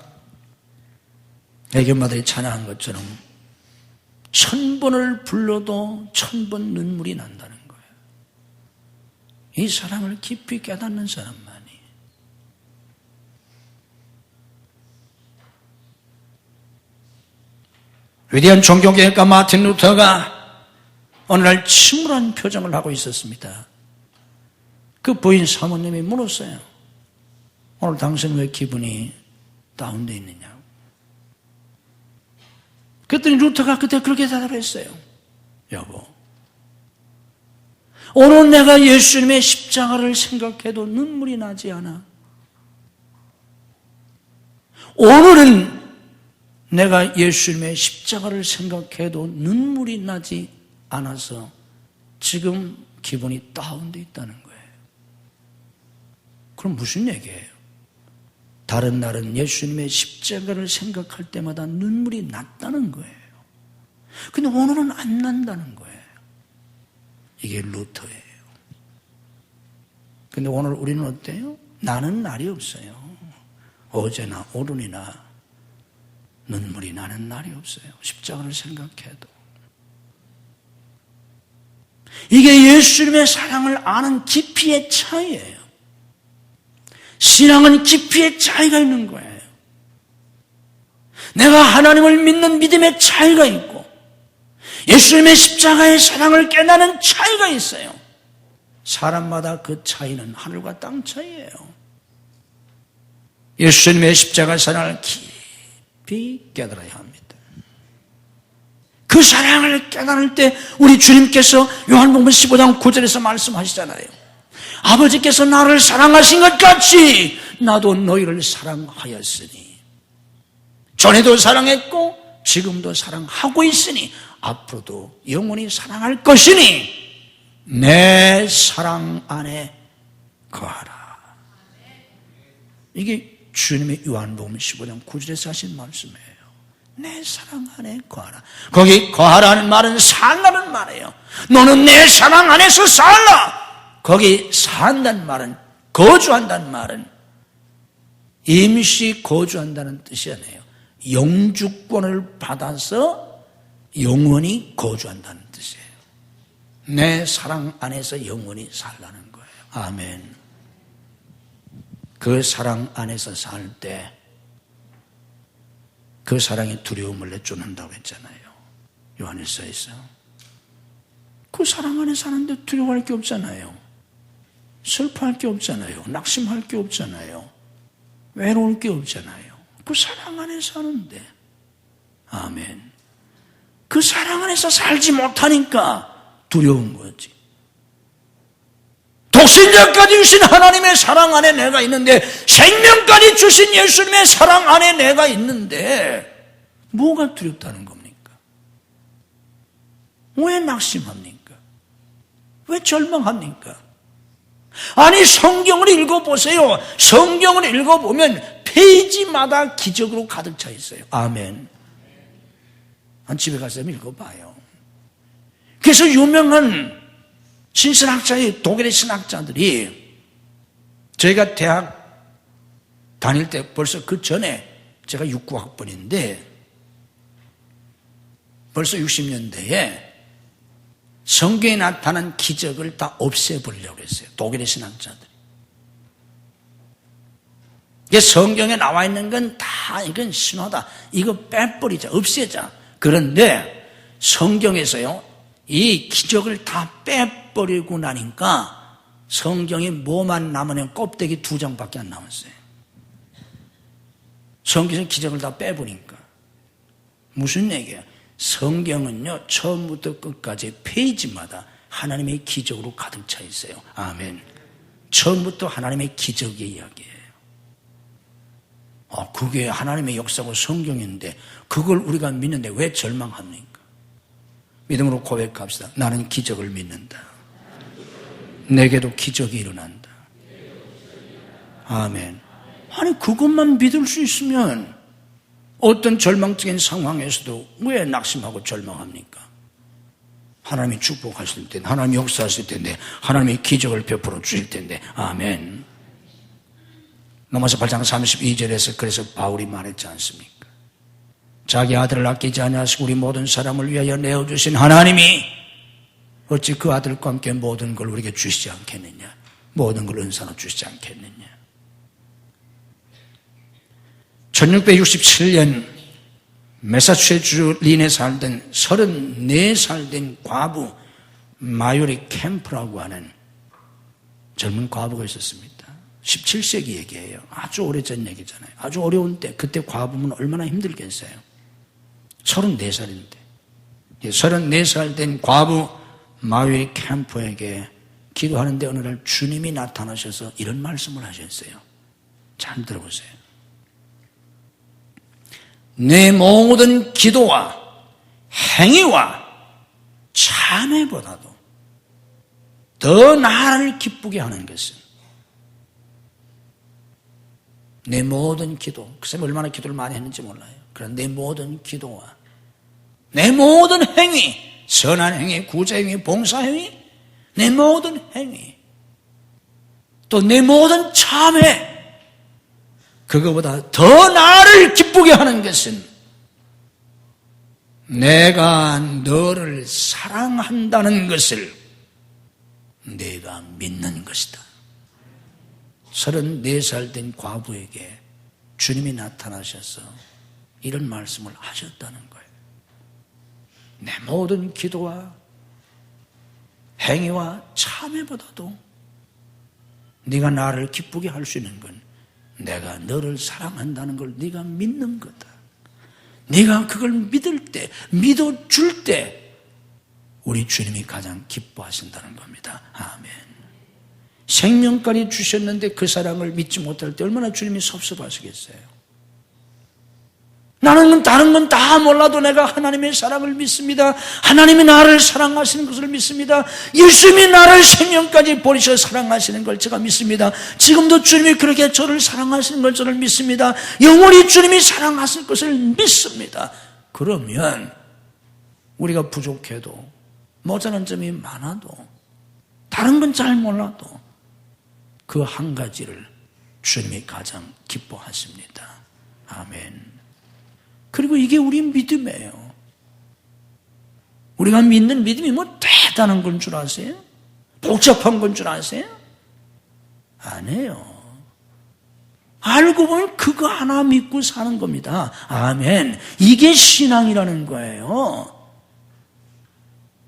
Speaker 1: 애견마들이 찬양한 것처럼 1000번을 불러도 1000번 눈물이 난다는 거예요. 이 사랑을 깊이 깨닫는 사람만이. 위대한 종교개혁가 마틴 루터가 어느 날 침울한 표정을 하고 있었습니다. 그 부인 사모님이 물었어요. 오늘 당신 왜 기분이 다운되어 있느냐고. 그랬더니 루터가 그때 그렇게 대답했어요. 여보, 오늘 내가 예수님의 십자가를 생각해도 눈물이 나지 않아. 오늘은 내가 예수님의 십자가를 생각해도 눈물이 나지 않아서 지금 기분이 다운되어 있다는 거예요. 그럼 무슨 얘기예요? 다른 날은 예수님의 십자가를 생각할 때마다 눈물이 났다는 거예요. 근데 오늘은 안 난다는 거예요. 이게 루터예요. 근데 오늘 우리는 어때요? 나는 날이 없어요. 어제나 오늘이나 눈물이 나는 날이 없어요. 십자가를 생각해도. 이게 예수님의 사랑을 아는 깊이의 차이예요. 신앙은 깊이의 차이가 있는 거예요. 내가 하나님을 믿는 믿음의 차이가 있고 예수님의 십자가의 사랑을 깨닫는 차이가 있어요. 사람마다 그 차이는 하늘과 땅 차이예요. 예수님의 십자가 사랑을 깊이 깨달아야 합니다. 그 사랑을 깨달을 때 우리 주님께서 요한복음 15장 9절에서 말씀하시잖아요. 아버지께서 나를 사랑하신 것 같이 나도 너희를 사랑하였으니 전에도 사랑했고 지금도 사랑하고 있으니 앞으로도 영원히 사랑할 것이니 내 사랑 안에 거하라. 이게 주님의 요한복음 15장 9절에서 하신 말씀이에요. 내 사랑 안에 거하라. 거기 거하라는 말은 살라는 말이에요. 너는 내 사랑 안에서 살라. 거기 산다는 말은 거주한다는 말은 임시 거주한다는 뜻이 아니에요. 영주권을 받아서 영원히 거주한다는 뜻이에요. 내 사랑 안에서 영원히 살라는 거예요. 아멘. 그 사랑 안에서 살 때 그 사랑이 두려움을 내쫓는다고 했잖아요. 요한일서에서. 그 사랑 안에 사는데 두려워할 게 없잖아요. 슬퍼할 게 없잖아요. 낙심할 게 없잖아요. 외로울 게 없잖아요. 그 사랑 안에 사는데. 아멘. 그 사랑 안에서 살지 못하니까 두려운 거지. 독생자까지 주신 하나님의 사랑 안에 내가 있는데 생명까지 주신 예수님의 사랑 안에 내가 있는데 뭐가 두렵다는 겁니까? 왜 낙심합니까? 왜 절망합니까? 아니 성경을 읽어보세요. 성경을 읽어보면 페이지마다 기적으로 가득 차 있어요. 아멘. 한 집에 가서 읽어봐요. 그래서 유명한 신신학자의 독일의 신학자들이 저희가 대학 다닐 때 벌써 그 전에 제가 69학번인데 벌써 60년대에 성경에 나타난 기적을 다 없애버리려고 했어요. 독일의 신학자들이. 이게 성경에 나와 있는 건 다 이건 신화다. 이거 빼버리자. 없애자. 그런데 성경에서요, 이 기적을 다 빼버리고 나니까 성경이 뭐만 남으면 껍데기 2장밖에 안 남았어요. 성경에서 기적을 다 빼버리니까. 무슨 얘기예요? 성경은요, 처음부터 끝까지 페이지마다 하나님의 기적으로 가득 차 있어요. 아멘. 처음부터 하나님의 기적의 이야기예요. 그게 하나님의 역사고 성경인데 그걸 우리가 믿는데 왜 절망합니까? 믿음으로 고백합시다. 나는 기적을 믿는다. 내게도 기적이 일어난다. 아멘. 아니 그것만 믿을 수 있으면 어떤 절망적인 상황에서도 왜 낙심하고 절망합니까? 하나님이 축복하실 텐데, 하나님이 역사하실 텐데, 하나님이 기적을 베풀어 주실 텐데. 아멘. 로마서 8장 32절에서 그래서 바울이 말했지 않습니까? 자기 아들을 아끼지 아니하시고 우리 모든 사람을 위하여 내어주신 하나님이 어찌 그 아들과 함께 모든 걸 우리에게 주시지 않겠느냐? 모든 걸 은사로 주시지 않겠느냐? 1667년 매사추세츠 린에 살던 34살 된 과부 마요리 캠프라고 하는 젊은 과부가 있었습니다. 17세기 얘기예요. 아주 오래전 얘기잖아요. 아주 어려운 때, 그때 과부면 얼마나 힘들겠어요. 34살인데 34살 된 과부 마요리 캠프에게 기도하는데 어느 날 주님이 나타나셔서 이런 말씀을 하셨어요. 잘 들어보세요. 내 모든 기도와 행위와 참회보다도 더 나를 기쁘게 하는 것은 내 모든 기도, 그 사람이 얼마나 기도를 많이 했는지 몰라요. 그런 내 모든 기도와 내 모든 행위, 선한 행위, 구제 행위, 봉사 행위, 내 모든 행위, 또 내 모든 참회, 그거보다 더 나를 기쁘게 하는 것은 내가 너를 사랑한다는 것을 내가 믿는 것이다. 34살 된 과부에게 주님이 나타나셔서 이런 말씀을 하셨다는 거예요. 내 모든 기도와 행위와 참회보다도 네가 나를 기쁘게 할 수 있는 건 내가 너를 사랑한다는 걸 네가 믿는 거다. 네가 그걸 믿을 때, 믿어줄 때 우리 주님이 가장 기뻐하신다는 겁니다. 아멘. 생명까지 주셨는데 그 사랑을 믿지 못할 때 얼마나 주님이 섭섭하시겠어요. 나는 다른 건 다 몰라도 내가 하나님의 사랑을 믿습니다. 하나님이 나를 사랑하시는 것을 믿습니다. 예수님이 나를 생명까지 버리셔 사랑하시는 걸 제가 믿습니다. 지금도 주님이 그렇게 저를 사랑하시는 걸 저를 믿습니다. 영원히 주님이 사랑하실 것을 믿습니다. 그러면 우리가 부족해도 모자란 점이 많아도 다른 건 잘 몰라도 그 한 가지를 주님이 가장 기뻐하십니다. 아멘. 그리고 이게 우리 믿음이에요. 우리가 믿는 믿음이 뭐 대단한 건 줄 아세요? 복잡한 건 줄 아세요? 아니에요. 알고 보면 그거 하나 믿고 사는 겁니다. 아멘. 이게 신앙이라는 거예요.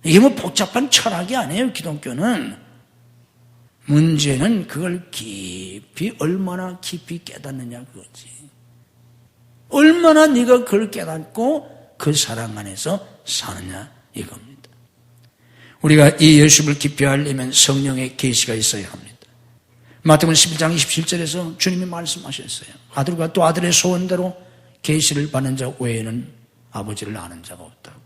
Speaker 1: 이게 뭐 복잡한 철학이 아니에요, 기독교는. 문제는 그걸 깊이, 얼마나 깊이 깨닫느냐 그거지. 얼마나 네가 그걸 깨닫고 그 사랑 안에서 사느냐 이겁니다. 우리가 이 예수를 깊이 알려면 성령의 계시가 있어야 합니다. 마태복음 11장 27절에서 주님이 말씀하셨어요. 아들과 또 아들의 소원대로 계시를 받는 자 외에는 아버지를 아는 자가 없다고.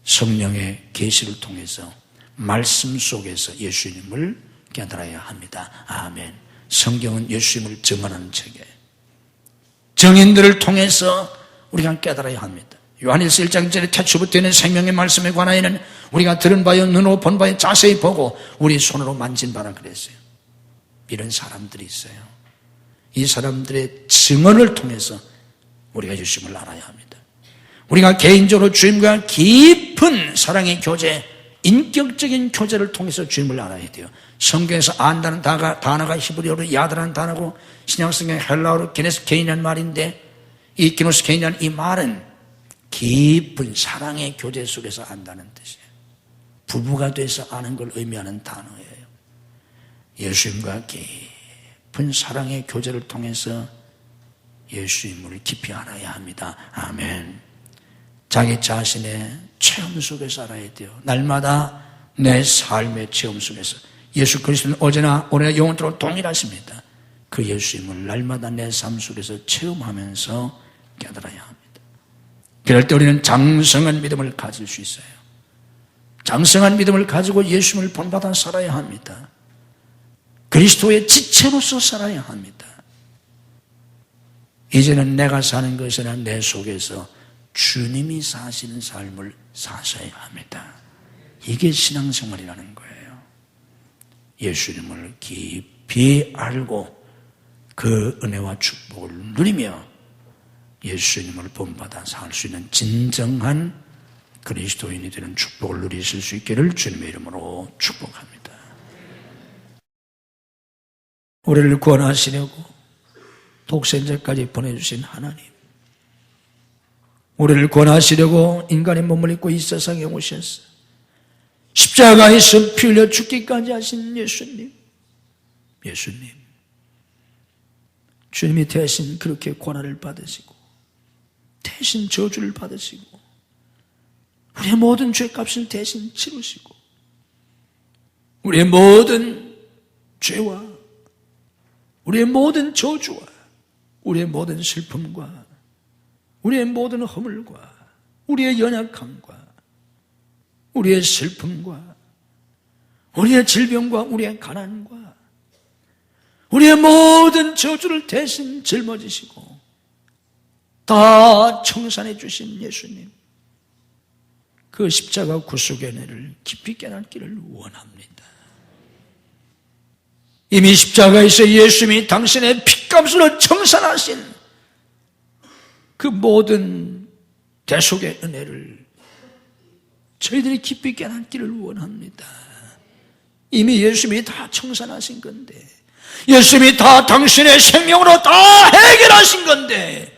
Speaker 1: 성령의 계시를 통해서 말씀 속에서 예수님을 깨달아야 합니다. 아멘. 성경은 예수님을 증언하는 책이에요. 정인들을 통해서 우리가 깨달아야 합니다. 요한일서 1장 1절에 태초부터 있는 생명의 말씀에 관하여는 우리가 들은 바요 눈으로 본 바요 자세히 보고 우리 손으로 만진 바라 그랬어요. 이런 사람들이 있어요. 이 사람들의 증언을 통해서 우리가 예수님을 알아야 합니다. 우리가 개인적으로 주님과 깊은 사랑의 교제, 인격적인 교제를 통해서 주님을 알아야 돼요. 성경에서 안다는 단어가 히브리어로 야다라는 단어고 신약성경 헬라어로 게네스케인이라는 말인데, 이 게네스케인이라는 이 말은 깊은 사랑의 교제 속에서 안다는 뜻이에요. 부부가 돼서 아는 걸 의미하는 단어예요. 예수님과 깊은 사랑의 교제를 통해서 예수님을 깊이 알아야 합니다. 아멘. 자기 자신의 체험 속에서 알아야 돼요. 날마다 내 삶의 체험 속에서. 예수 그리스도는 어제나 오늘나 영원토록 동일하십니다. 그 예수님을 날마다 내 삶 속에서 체험하면서 깨달아야 합니다. 그럴 때 우리는 장성한 믿음을 가질 수 있어요. 장성한 믿음을 가지고 예수님을 본받아 살아야 합니다. 그리스도의 지체로서 살아야 합니다. 이제는 내가 사는 것이 아니라 내 속에서 주님이 사시는 삶을 사셔야 합니다. 이게 신앙생활이라는 거예요. 예수님을 깊이 알고 그 은혜와 축복을 누리며 예수님을 본받아 살 수 있는 진정한 그리스도인이 되는 축복을 누리실 수 있기를 주님의 이름으로 축복합니다. 우리를 구원하시려고 독생자까지 보내주신 하나님, 우리를 구원하시려고 인간의 몸을 입고 이 세상에 오셔서 십자가에서 피 흘려 죽기까지 하신 예수님, 주님이 대신 그렇게 고난을 받으시고 대신 저주를 받으시고 우리의 모든 죄값을 대신 치르시고 우리의 모든 죄와 우리의 모든 저주와 우리의 모든 슬픔과 우리의 모든 허물과 우리의 연약함과 우리의 슬픔과 우리의 질병과 우리의 가난과 우리의 모든 저주를 대신 짊어지시고 다 청산해 주신 예수님, 그 십자가 구속의 은혜를 깊이 깨닫기를 원합니다. 이미 십자가에서 예수님이 당신의 피값으로 청산하신 그 모든 대속의 은혜를 저희들이 깊이 깨닫기를 원합니다. 이미 예수님이 다 청산하신 건데, 예수님이 다 당신의 생명으로 다 해결하신 건데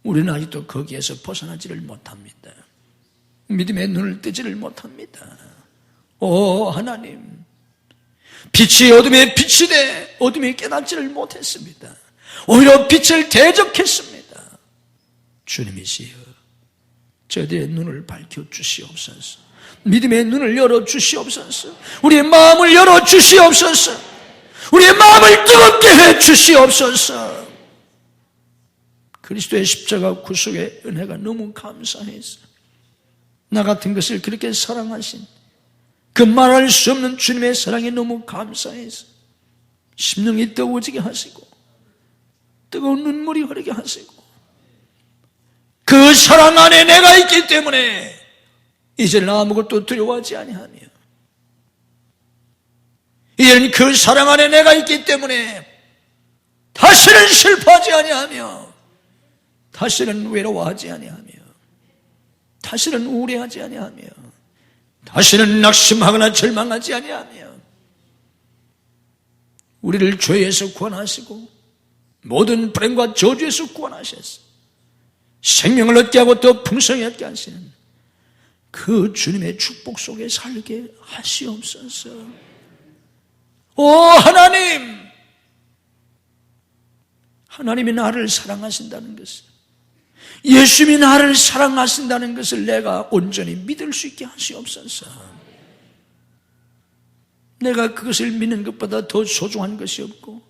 Speaker 1: 우리는 아직도 거기에서 벗어나지를 못합니다. 믿음의 눈을 뜨지를 못합니다. 오 하나님, 빛이 어둠에 빛이 돼 어둠이 깨닫지를 못했습니다. 오히려 빛을 대적했습니다. 주님이시여, 저희들의 눈을 밝혀주시옵소서. 믿음의 눈을 열어주시옵소서. 우리의 마음을 열어주시옵소서. 우리의 마음을 뜨겁게 해주시옵소서. 그리스도의 십자가 구속의 은혜가 너무 감사해서 나 같은 것을 그렇게 사랑하신 그 말할 수 없는 주님의 사랑이 너무 감사해서 심령이 뜨거워지게 하시고 뜨거운 눈물이 흐르게 하시고 그 사랑 안에 내가 있기 때문에 이제는 아무것도 두려워하지 아니하며 이제는 그 사랑 안에 내가 있기 때문에 다시는 슬퍼하지 아니하며 다시는 외로워하지 아니하며 다시는 우울해하지 아니하며 다시는 낙심하거나 절망하지 아니하며 우리를 죄에서 구원하시고 모든 불행과 저주에서 구원하셔서 생명을 얻게 하고 더 풍성히 얻게 하시는 그 주님의 축복 속에 살게 하시옵소서. 오 하나님, 하나님이 나를 사랑하신다는 것을, 예수님이 나를 사랑하신다는 것을 내가 온전히 믿을 수 있게 하시옵소서. 내가 그것을 믿는 것보다 더 소중한 것이 없고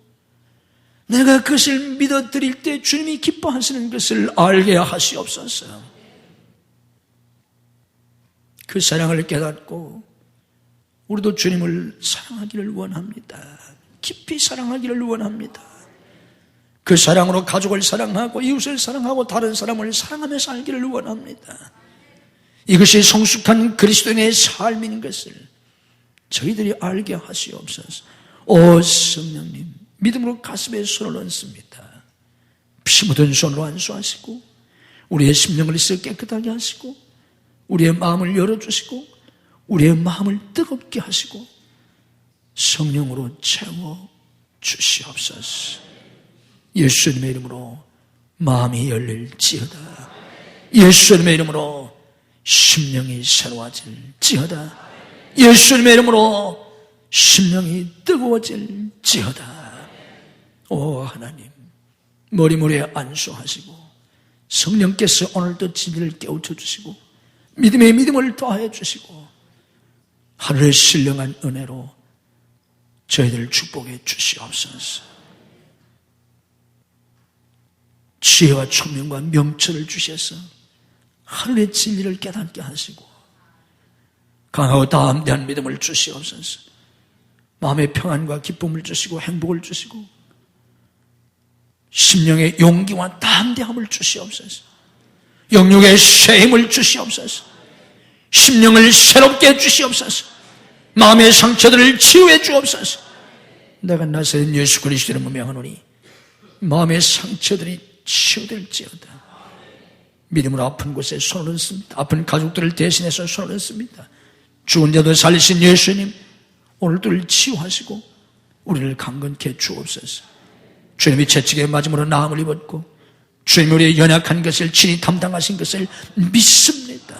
Speaker 1: 내가 그것을 믿어드릴 때 주님이 기뻐하시는 것을 알게 하시옵소서. 그 사랑을 깨닫고 우리도 주님을 사랑하기를 원합니다. 깊이 사랑하기를 원합니다. 그 사랑으로 가족을 사랑하고 이웃을 사랑하고 다른 사람을 사랑하며 살기를 원합니다. 이것이 성숙한 그리스도인의 삶인 것을 저희들이 알게 하시옵소서. 오 성령님, 믿음으로 가슴에 손을 얹습니다. 피 묻은 손으로 안수하시고 우리의 심령을 깨끗하게 하시고 우리의 마음을 열어주시고 우리의 마음을 뜨겁게 하시고 성령으로 채워 주시옵소서. 예수님의 이름으로 마음이 열릴지어다. 예수님의 이름으로 심령이 새로워질지어다. 예수님의 이름으로 심령이 뜨거워질지어다. 오 하나님, 머리모래 안수하시고 성령께서 오늘도 진리를 깨우쳐 주시고 믿음의 믿음을 더하여 주시고 하늘의 신령한 은혜로 저희들을 축복해 주시옵소서. 지혜와 총명과 명철을 주셔서 하늘의 진리를 깨닫게 하시고 강하고 담대한 믿음을 주시옵소서. 마음의 평안과 기쁨을 주시고 행복을 주시고 심령의 용기와 담대함을 주시옵소서. 영육의 새 힘을 주시옵소서. 심령을 새롭게 해 주시옵소서. 마음의 상처들을 치유해 주옵소서. 내가 나사렛 예수 그리스도를 명하노니 마음의 상처들이 치유될지어다. 믿음으로 아픈 곳에 손을 얹습니다. 아픈 가족들을 대신해서 손을 얹습니다. 죽은 자도 살리신 예수님, 오늘도 치유하시고 우리를 강건케 주옵소서. 주님이 채찍에 맞음으로 나음을 입었고 주님이 우리의 연약한 것을 친히 담당하신 것을 믿습니다.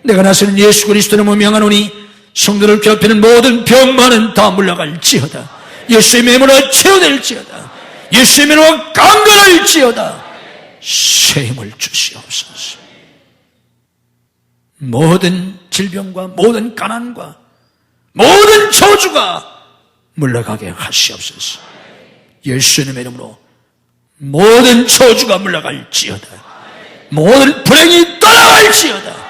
Speaker 1: 내가 나서는 예수 그리스도를 명하노니 성도를 괴롭히는 모든 병만은 다 물러갈지어다. 예수의 이름으로 치유될지어다. 예수의 이름으로 강건할지어다. 새 힘을 주시옵소서. 모든 질병과 모든 가난과 모든 저주가 물러가게 하시옵소서. 예수님의 이름으로 모든 저주가 물러갈지어다. 모든 불행이 떠나갈지어다.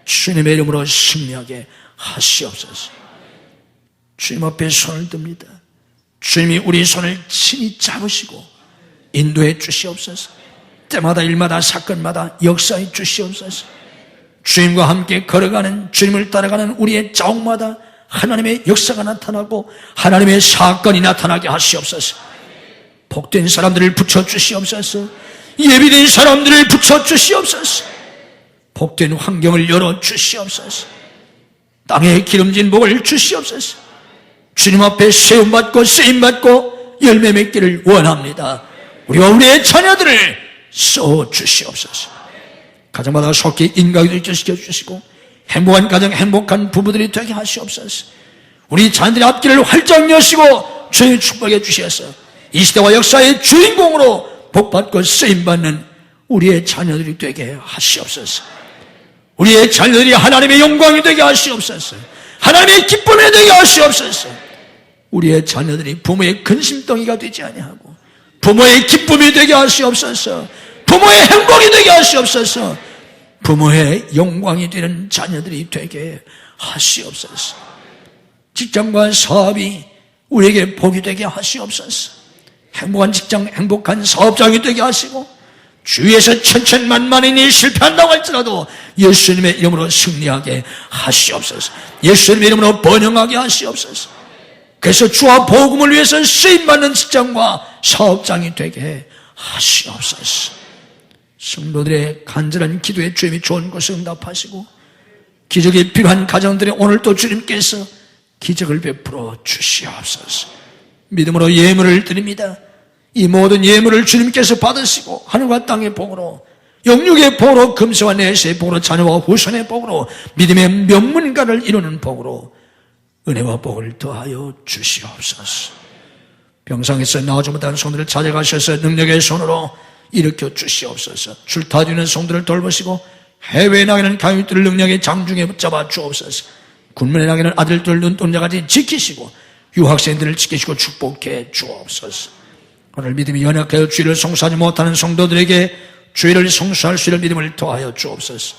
Speaker 1: 주님의 이름으로 승리하게 하시옵소서. 주님 앞에 손을 듭니다. 주님이 우리 손을 친히 잡으시고 인도해 주시옵소서. 때마다 일마다 사건마다 역사해 주시옵소서. 주님과 함께 걸어가는, 주님을 따라가는 우리의 자옥마다 하나님의 역사가 나타나고 하나님의 사건이 나타나게 하시옵소서. 복된 사람들을 붙여주시옵소서. 예비된 사람들을 붙여주시옵소서. 복된 환경을 열어주시옵소서. 땅에 기름진 복을 주시옵소서. 주님 앞에 세움받고 쓰임받고 열매 맺기를 원합니다. 우리와 우리의 자녀들을 써주시옵소서. 가정마다 속히 인간을 시켜주시고 행복한 가정, 행복한 부부들이 되게 하시옵소서. 우리 자녀들의 앞길을 활짝 여시고 주님 축복해 주셔서 이 시대와 역사의 주인공으로 복받고 쓰임받는 우리의 자녀들이 되게 하시옵소서. 우리의 자녀들이 하나님의 영광이 되게 하시옵소서. 하나님의 기쁨이 되게 하시옵소서. 우리의 자녀들이 부모의 근심덩이가 되지 아니하고 부모의 기쁨이 되게 하시옵소서. 부모의 행복이 되게 하시옵소서. 부모의 영광이 되는 자녀들이 되게 하시옵소서. 직장과 사업이 우리에게 복이 되게 하시옵소서. 행복한 직장, 행복한 사업장이 되게 하시고 주위에서 천천만만인이 실패한다고 할지라도 예수님의 이름으로 승리하게 하시옵소서. 예수님의 이름으로 번영하게 하시옵소서. 그래서 주와 복음을 위해서 쓰임받는 직장과 사업장이 되게 하시옵소서. 성도들의 간절한 기도에 주님이 좋은 것을 응답하시고 기적이 필요한 가정들의 오늘도 주님께서 기적을 베풀어 주시옵소서. 믿음으로 예물을 드립니다. 이 모든 예물을 주님께서 받으시고 하늘과 땅의 복으로 영육의 복으로 금세와 내세의 복으로 자녀와 후손의 복으로 믿음의 명문가를 이루는 복으로 은혜와 복을 더하여 주시옵소서. 병상에서 나오지 못한 성도를 찾아가셔서 능력의 손으로 일으켜 주시옵소서. 줄타주는 성도를 돌보시고 해외에 나가는 강육들을 능력의 장중에 붙잡아 주옵소서. 군문에 나가는 아들들 눈동자까지 지키시고 유학생들을 지키시고 축복해 주옵소서. 오늘 믿음이 연약하여 주의를 성수하지 못하는 성도들에게 주의를 성수할 수 있는 믿음을 더하여 주옵소서.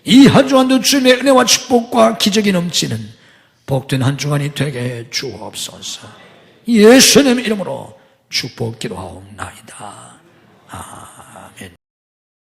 Speaker 1: 이 한 주간도 주님의 은혜와 축복과 기적이 넘치는 복된 한 주간이 되게 해 주옵소서. 예수님 이름으로 축복 기도하옵나이다. 아멘.